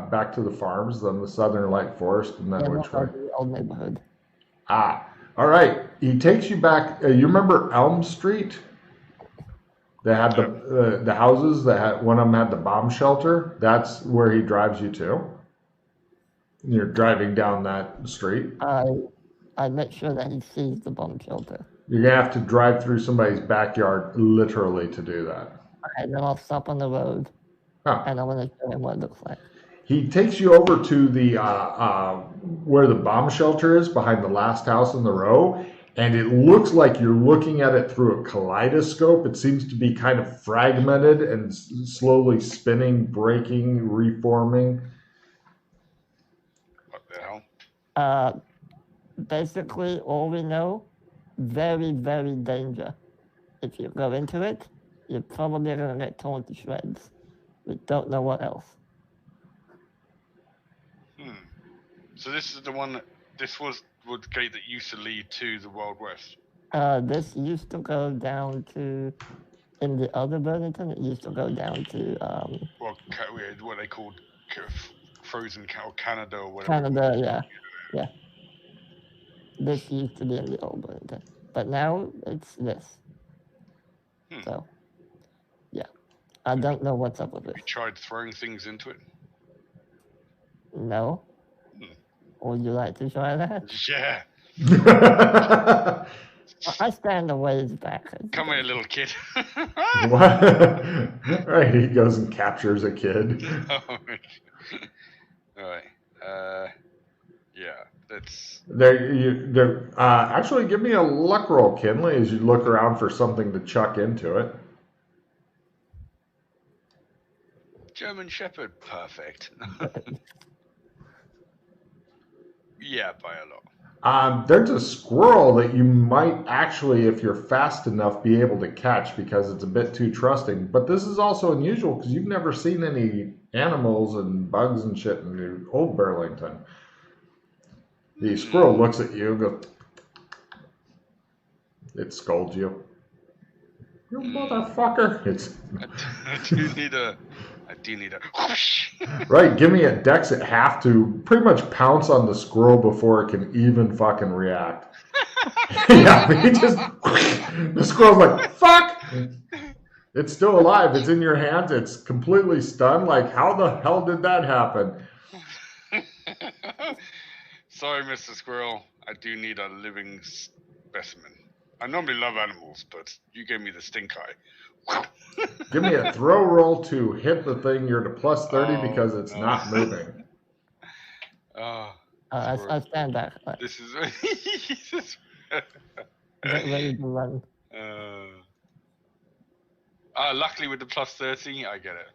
back to the farms, then the Southern Light Forest, and then which way? The old neighborhood. Ah, all right. He takes you back. You remember Elm Street? They had the houses that had, one of them had the bomb shelter. That's where he drives you to. You're driving down that street. I make sure that he sees the bomb shelter. You're gonna have to drive through somebody's backyard, literally, to do that. Okay, then I'll stop on the road, and I want to show him what it looks like. He takes you over to the where the bomb shelter is, behind the last house in the row, and it looks like you're looking at it through a kaleidoscope. It seems to be kind of fragmented and slowly spinning, breaking, reforming. What the hell? Basically, all we know, very, very danger. If you go into it, you're probably going to get torn to shreds. We don't know what else. So this is the one this was the gate that used to lead to the Wild West? This used to go down to, in the other Burlington, it used to go down to... what they called Frozen Canada or whatever. Canada, yeah. This used to be in the old Burlington. But now it's this. So, yeah. I don't know what's up with this. You tried throwing things into it? No. Would you like to try that? Yeah. I stand a ways back. Come here, little kid. What? Right, he goes and captures a kid. Alright. Yeah, that's... Actually, give me a luck roll, Kinley, as you look around for something to chuck into it. German Shepherd, perfect. Yeah, by a lot. There's a squirrel that you might actually, if you're fast enough, be able to catch because it's a bit too trusting. But this is also unusual because you've never seen any animals and bugs and shit in the old Burlington. The squirrel looks at you and goes, it scolds you. You motherfucker. I do need a I do need a whoosh. Right, give me a dex at half to pretty much pounce on the squirrel before it can even fucking react. Yeah, he just the squirrel's like, fuck! It's still alive, it's in your hands, it's completely stunned, like how the hell did that happen? Sorry, Mr. Squirrel. I do need a living specimen. I normally love animals, but you gave me the stink eye. Give me a throw roll to hit the thing. You're to plus 30 because it's no. not moving. I stand back. This is. Get ready to run. Luckily, with the plus 30, I get it.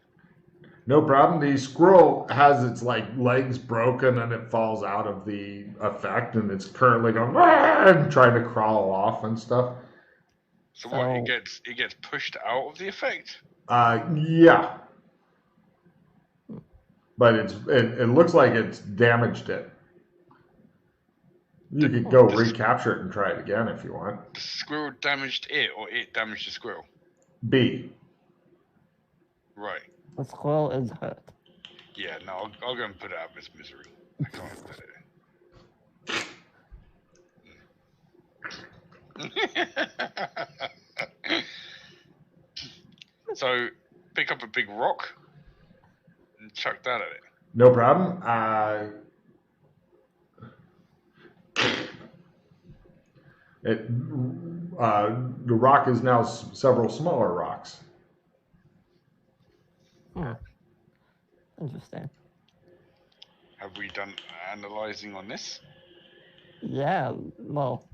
No problem. The squirrel has its like legs broken and it falls out of the effect, and it's currently going and trying to crawl off and stuff. So what? It gets pushed out of the effect. Yeah. But it looks like it's damaged it. You could go recapture it and try it again if you want. The squirrel damaged it, or it damaged the squirrel? B. Right. The squirrel is hurt. Yeah, no, I'll go and put it out of its misery. I can't put it. So, pick up a big rock and chuck that at it. No problem. The rock is now several smaller rocks. Interesting. Have we done analyzing on this? Yeah, well,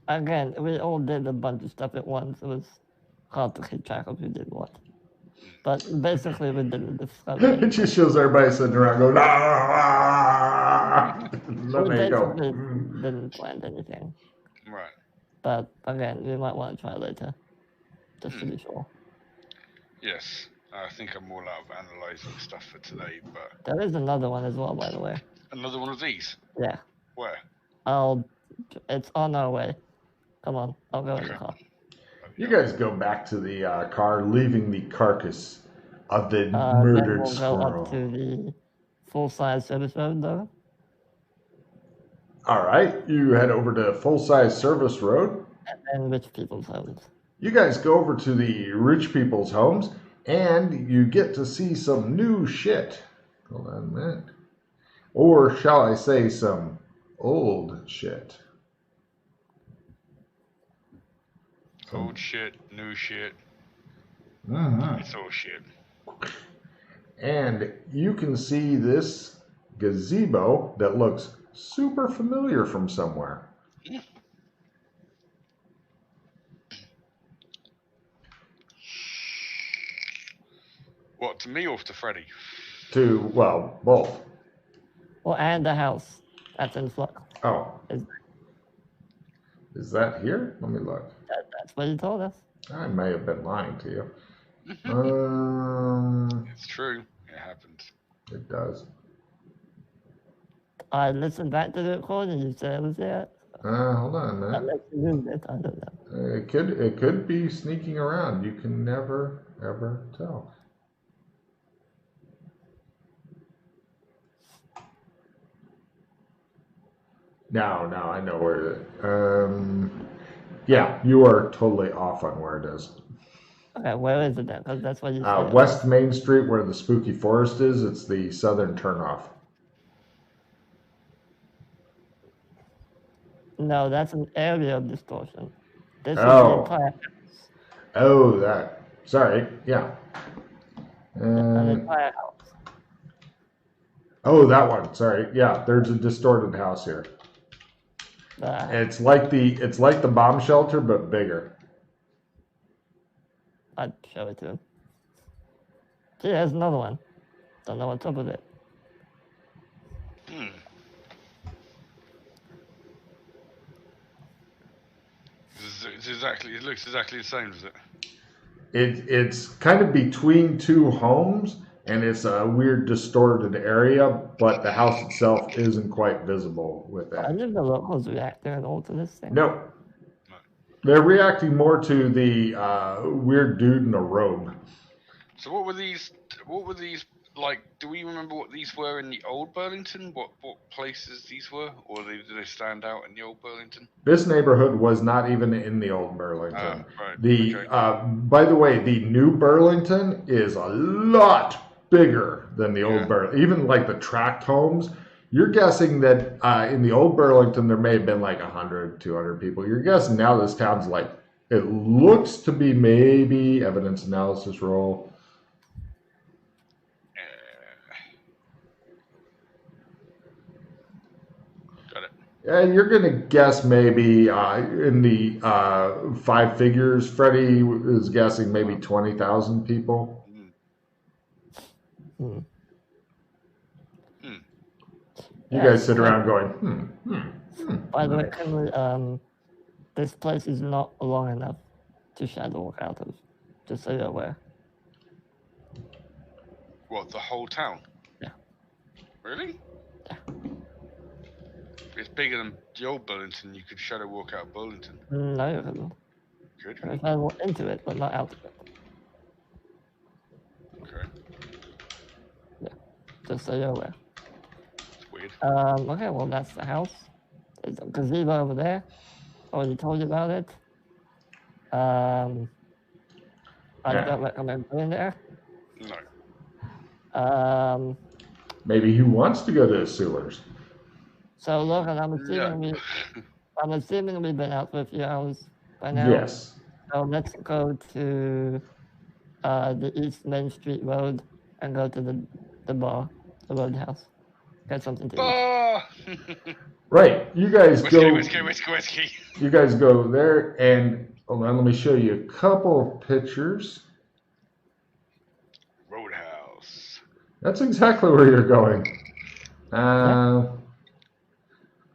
again, we all did a bunch of stuff at once. It was hard to keep track of who did what. But basically, we did a discovery. It just shows everybody sitting around going, ah! Let me go. Didn't plan anything. Right. But again, we might want to try later, just to be sure. Yes. I think I'm all out of analysing stuff for today, but... There is another one as well, by the way. Another one of these? Yeah. Where? It's on our way. Come on, I'll go in the car. You guys go back to the car, leaving the carcass of the murdered then we'll squirrel. go up to the full-size service road, though. All right, you head over to full-size service road. And then rich people's homes. You guys go over to the rich people's homes, and you get to see some new shit. Hold on a minute. Or shall I say some old shit? Old shit, new shit. Mm-hmm. It's all shit. And you can see this gazebo that looks super familiar from somewhere. What, to me or to Freddy? Well, both. Well, and the house that's in flux. Oh. Is that here? Let me look. That's what you told us. I may have been lying to you. It's true. It happens. It does. I listened back to the recording. You said it was there. Hold on a minute. Unless you moved it, I don't know. It could be sneaking around. You can never ever tell. Now I know where it is. Yeah, you are totally off on where it is. Okay, where is it then? Because that's what you said. West Main Street, where the spooky forest is. It's the southern turnoff. No, that's an area of distortion. This is the entire house. Oh, that. Sorry. Yeah. An entire house. Oh, that one. Sorry. Yeah, there's a distorted house here. It's like the bomb shelter, but bigger. I'd show it to him. See, there's another one. Don't know what's up with it. It looks exactly the same, does it? It's kind of between two homes, and it's a weird distorted area, but the house itself isn't quite visible with that. I think the locals reacting at all to this thing. No. They're reacting more to the weird dude in a robe. So what were these? Like? Do we remember what these were in the old Burlington? What places these were, or do they stand out in the old Burlington? This neighborhood was not even in the old Burlington. Right. The Okay. by the way, the new Burlington is a lot bigger than the old Burlington. Even like the tract homes, you're guessing that in the old Burlington there may have been like 100, 200 people. You're guessing now this town's like, it looks to be maybe evidence analysis roll. Got it. And you're going to guess maybe in the 5 figures. Freddie is guessing maybe 20,000 people. Hmm. You guys sit around going, By the way, Henry, this place is not long enough to shadow walk out of. Just so you're aware. What, the whole town? Yeah. Really? Yeah. It's bigger than the old Burlington. You could shadow walk out of Burlington. No, you couldn't. Good. You can walk into it, but not out of it. Okay. Yeah. Just so you're aware. It's weird. Okay, well, that's the house. There's a gazebo over there. Already told you about it. I don't recommend going there. No. Maybe he wants to go to the sewers. So look, and I'm assuming we've been out for a few hours by now. Yes. So let's go to the East Main Street Road and go to the bar, the Roadhouse. Get something to eat. Right. You guys go. Whiskey. You guys go there, and hold on, let me show you a couple of pictures. Roadhouse. That's exactly where you're going.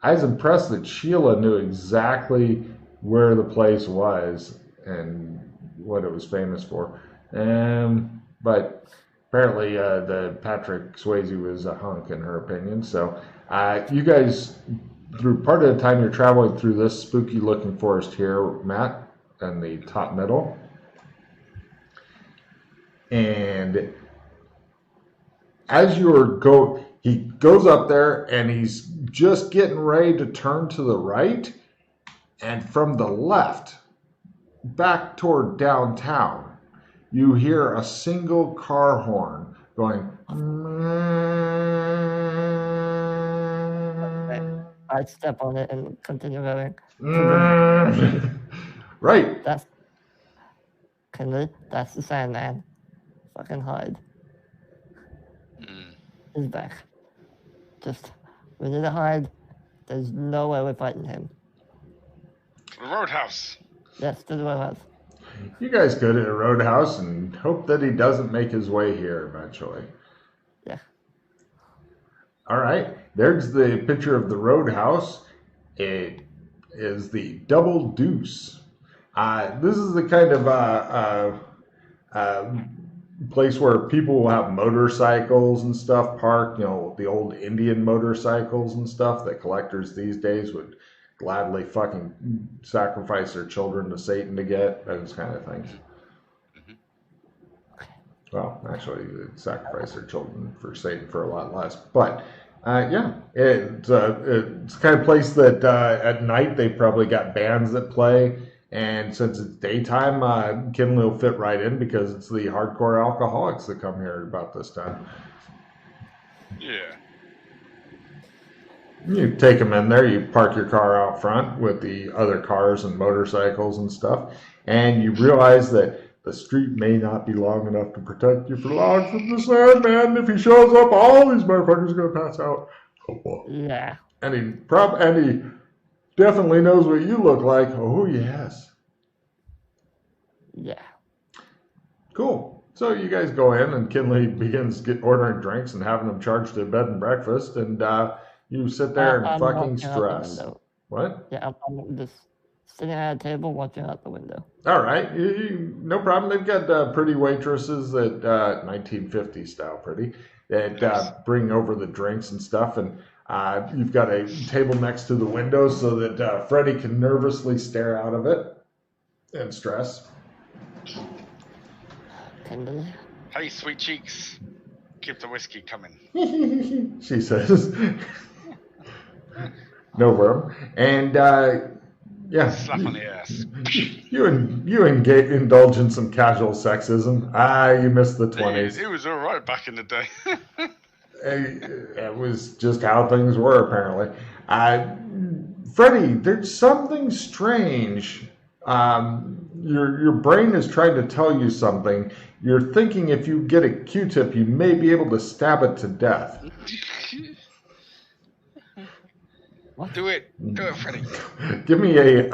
I was impressed that Sheila knew exactly where the place was and what it was famous for. But apparently the Patrick Swayze was a hunk in her opinion. So you guys, through part of the time you're traveling through this spooky looking forest here, Matt, in the top middle. And as you're he goes up there and he's just getting ready to turn to the right, and from the left, back toward downtown, you hear a single car horn going. I step on it and continue going. Right. That's the Sandman. Fucking hide. He's back. We need to hide. There's no way we're fighting him. The Roadhouse. Yes, to the Roadhouse. You guys go to the Roadhouse and hope that he doesn't make his way here eventually. Yeah. All right. There's the picture of the Roadhouse. It is the Double Deuce. This is the kind of place where people will have motorcycles and stuff parked, the old Indian motorcycles and stuff that collectors these days would gladly fucking sacrifice their children to Satan to get, those kind of things. Well, actually, they'd sacrifice their children for Satan for a lot less. But, it's the kind of place that at night they probably got bands that play. And since it's daytime, Kinley will fit right in because it's the hardcore alcoholics that come here about this time. Yeah. You take them in there, you park your car out front with the other cars and motorcycles and stuff, and you realize that the street may not be long enough to protect you for long from the Sandman. If he shows up, all these motherfuckers are going to pass out. Yeah. And he definitely knows what you look like. Oh, yes. Yeah. Cool. So you guys go in, and Kinley begins ordering drinks and having them charged to bed and breakfast, and you sit there and fucking stress. What? Yeah, I'm just sitting at a table watching out the window. All right. No problem. They've got pretty waitresses that 1950 style pretty that bring over the drinks and stuff, and you've got a table next to the window so that Freddie can nervously stare out of it and stress. Kinley, Hey, sweet cheeks, keep the whiskey coming. She says. No problem. And yeah, Slap on the ass. you indulge in some casual sexism. You missed the 20s. It was all right back in the day. It was just how things were, apparently. Freddie, there's something strange. Your brain is trying to tell you something. You're thinking if you get a Q-tip, you may be able to stab it to death. Do it, Freddie. Give me a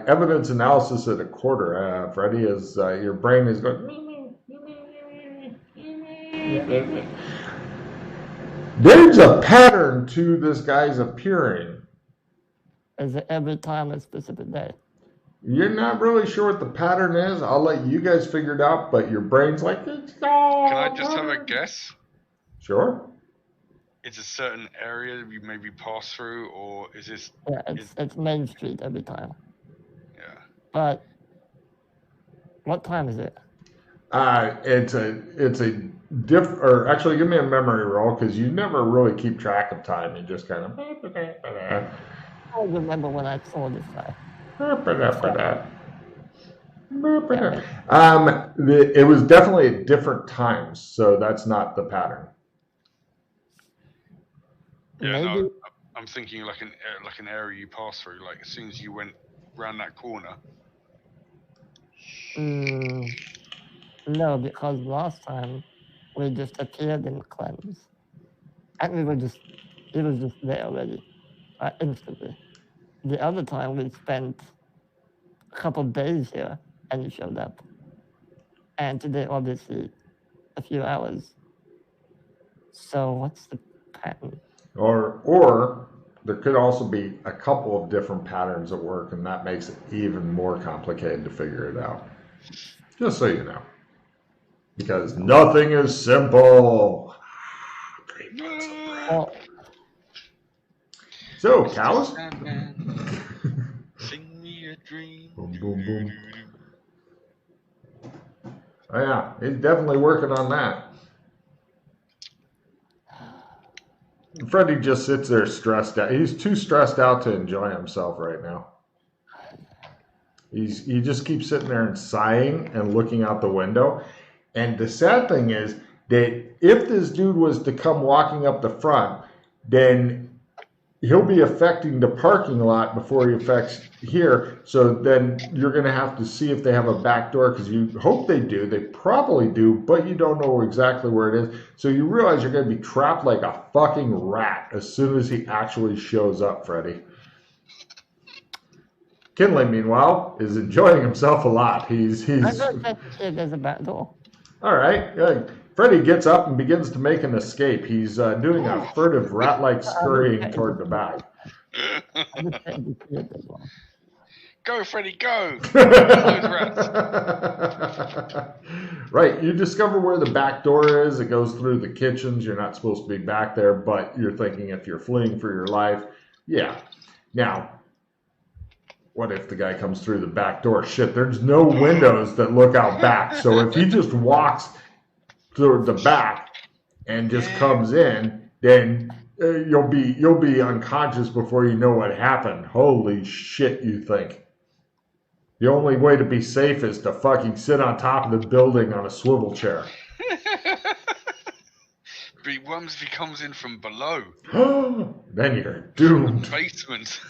evidence analysis at a quarter, Freddie, as your brain is going. There's a pattern to this guy's appearing. Is it every time a specific day? You're not really sure what the pattern is. I'll let you guys figure it out, but your brain's like, it's all. Can I just have a guess? Sure. It's a certain area you maybe pass through, or is this? Yeah, it's Main Street every time. Yeah. But what time is it? It's a or actually, give me a memory roll because you never really keep track of time. You just kind of. I remember when I saw this guy. It was definitely at different times, so that's not the pattern. Yeah, Maybe. no, I'm thinking like an area you pass through. Like as soon as you went round that corner. No, because last time we just appeared in cleanse, and it was just there already, instantly. The other time we spent a couple of days here, and you showed up. And today, obviously, a few hours. So what's the pattern? Or there could also be a couple of different patterns at work, and that makes it even more complicated to figure it out. Just so you know. Because nothing is simple. Well, So, cows? Sing me a dream. Boom, boom, boom. Oh, yeah, he's definitely working on that. Freddie just sits there stressed out. He's too stressed out to enjoy himself right now. He just keeps sitting there and sighing and looking out the window. And the sad thing is that if this dude was to come walking up the front, then he'll be affecting the parking lot before he affects here. So then you're going to have to see if they have a back door, because you hope they do. They probably do, but you don't know exactly where it is. So you realize you're going to be trapped like a fucking rat as soon as he actually shows up, Freddie. Kinley, meanwhile, is enjoying himself a lot. He's. I don't think there's a back door. All right. Freddie gets up and begins to make an escape. He's doing a furtive rat-like scurrying toward the back. Go, Freddie, go! Right. You discover where the back door is. It goes through the kitchens. You're not supposed to be back there, but you're thinking if you're fleeing for your life, yeah. Now, what if the guy comes through the back door? Shit, there's no windows that look out back. So if he just walks through the back and just comes in, then you'll be unconscious before you know what happened. Holy shit, you think. The only way to be safe is to fucking sit on top of the building on a swivel chair. But what if he comes in from below? Then you're doomed. Basement.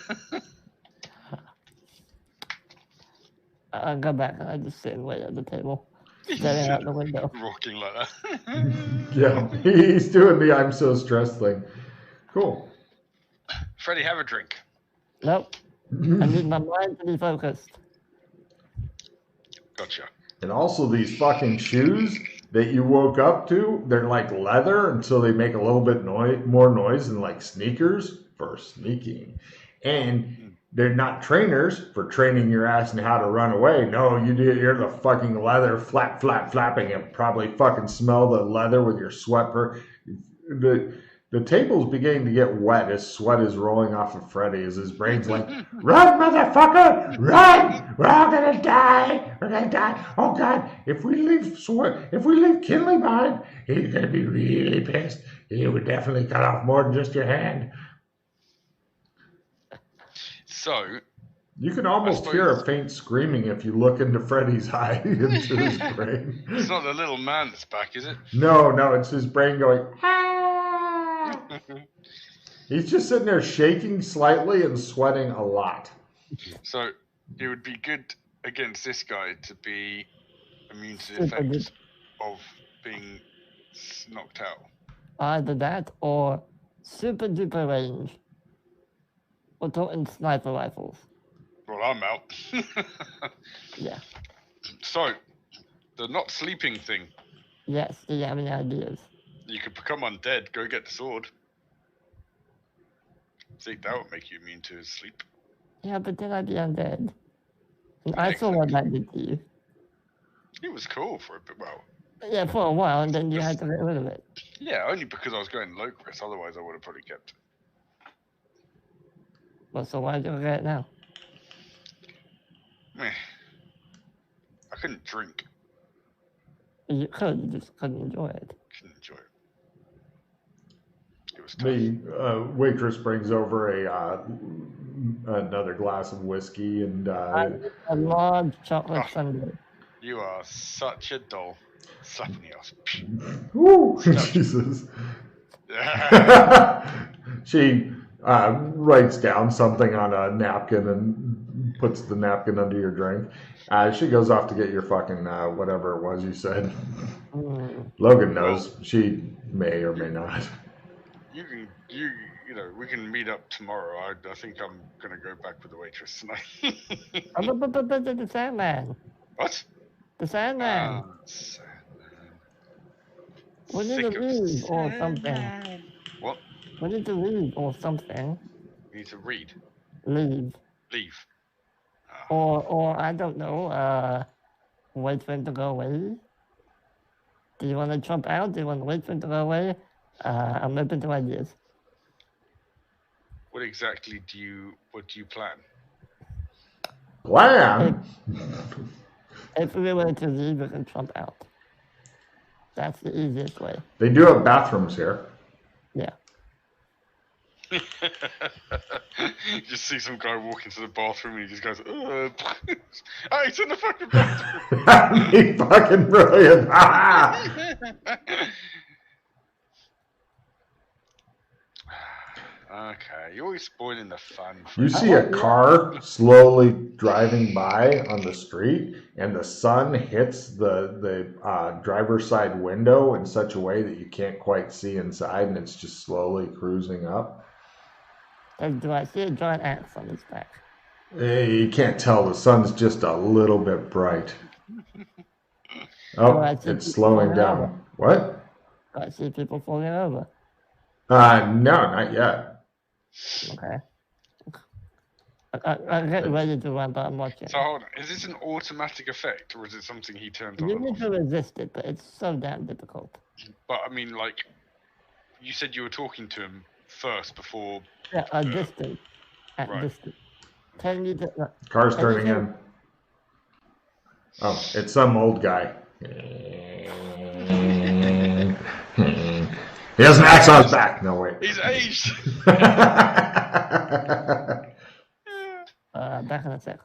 I go back and I just sit and wait at the table, staring out the window. Rocking like that. Yeah, he's doing the I'm so stressed thing. Cool. Freddie, have a drink. Nope. I need my mind to be focused. Gotcha. And also these fucking shoes that you woke up to, they're like leather, and so they make a little bit more noise than like sneakers for sneaking. And they're not trainers for training your ass in how to run away. No, you're the fucking leather flapping and probably fucking smell the leather with your sweat. The table's beginning to get wet as sweat is rolling off of Freddy as his brain's like, run, motherfucker! Run! We're all gonna die! We're gonna die! Oh God, if we leave Kinley behind, he's gonna be really pissed. He would definitely cut off more than just your hand. So you can almost hear a faint screaming if you look into Freddy's eye, into his brain. It's not the little man that's back, is it? No, it's his brain going, ah! He's just sitting there shaking slightly and sweating a lot. So it would be good against this guy to be immune to the effects of being knocked out. Either that or super duper range. We're talking sniper rifles. Well, I'm out. Yeah. So, the not sleeping thing. Yes, do you have any ideas? You could become undead, go get the sword. See, that would make you immune to sleep. Yeah, but then I'd be undead. And I saw what that did to you. It was cool for a bit, well. Yeah, for a while, and then you had to get rid of it. Yeah, only because I was going low risk, otherwise I would have probably kept it. Well, so why do you get it now? Meh. I couldn't drink. You could, you just couldn't enjoy it. Couldn't enjoy it. It was tough. The waitress brings over another glass of whiskey and a large chocolate sundae. You are such a doll. Slapping the ass. Woo! Jesus. She writes down something on a napkin and puts the napkin under your drink. She goes off to get your fucking whatever it was you said. Logan knows. She may or may not. You know, we can meet up tomorrow. I think I'm gonna go back with the waitress tonight. The Sandman. What? The Sandman. We need to leave or something. What? We need to leave or something. You need to read. Leave. Or I don't know, wait for him to go away. Do you want to jump out? Do you want to wait for him to go away? I'm open to ideas. What exactly do you plan? Plan? If we were to leave, we can jump out. That's the easiest way. They do have bathrooms here. Yeah. You just see some guy walk into the bathroom and he just goes, oh, he's in the fucking bathroom. That'd be fucking brilliant. Okay, you're always spoiling the fun. You see a car slowly driving by on the street, and the sun hits the driver's side window in such a way that you can't quite see inside, and it's just slowly cruising up. Do I see a giant axe on his back? You can't tell. The sun's just a little bit bright. Oh, it's slowing down. What? Do I see people falling over? No, not yet. Okay. I'm getting ready to run, but I'm watching. So hold on, is this an automatic effect, or is it something he turns on? You need to resist it, but it's so damn difficult. But I mean, like, you said you were talking to him first before. Yeah, at distance. Right. Distance. 10 meters. Car's turning in. Oh, it's some old guy. He has an axe on his back. No, wait. He's aged. Back in a sec.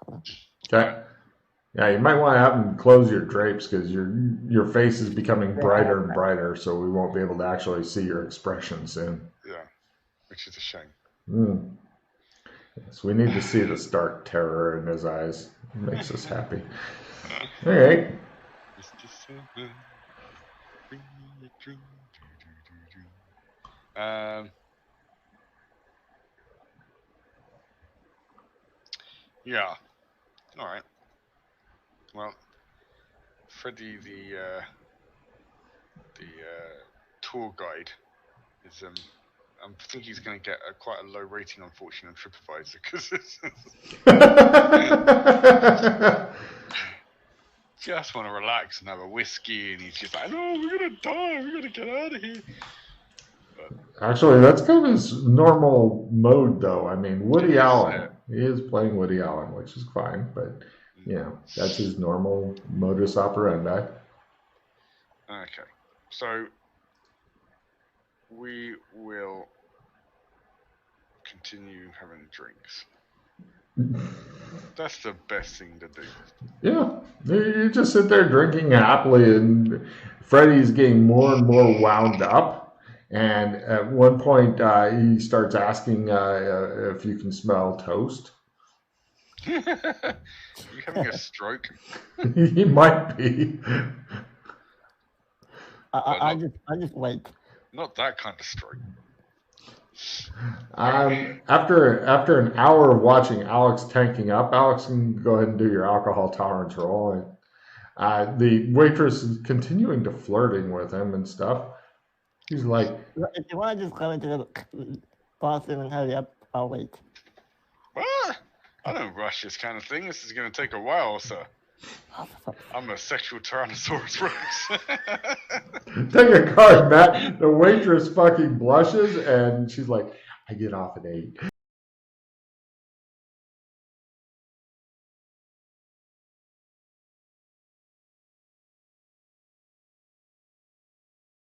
Okay. Yeah, you might want to have him close your drapes because your face is becoming brighter and brighter, so we won't be able to actually see your expression soon. Yeah, which is a shame. Yes, we need to see the stark terror in his eyes. It makes us happy. All right. Yeah. All right. Well, Freddie, the tour guide, is I think he's going to get quite a low rating, unfortunately, on TripAdvisor because just want to relax and have a whiskey, and he's just like, "No, we're gonna die. We're gonna get out of here." Actually, that's kind of his normal mode, though. I mean, Woody Allen, Yeah. he is playing Woody Allen, which is fine, but, you know, that's his normal modus operandi. Okay, so we will continue having drinks. That's the best thing to do. Yeah, you just sit there drinking happily, and Freddy's getting more and more wound up. And at one point, he starts asking if you can smell toast. Are you having a stroke? He might be. I just wait. Not that kind of stroke. After an hour of watching Alex tanking up, Alex can go ahead and do your alcohol tolerance roll. And the waitress is continuing to flirting with him and stuff. He's like, If you want to just go into the bathroom and hurry up, I'll wait. What? I don't rush this kind of thing. This is going to take a while, sir. I'm a sexual Tyrannosaurus Rex. take a card, Matt. The waitress fucking blushes and she's like, I get off at 8.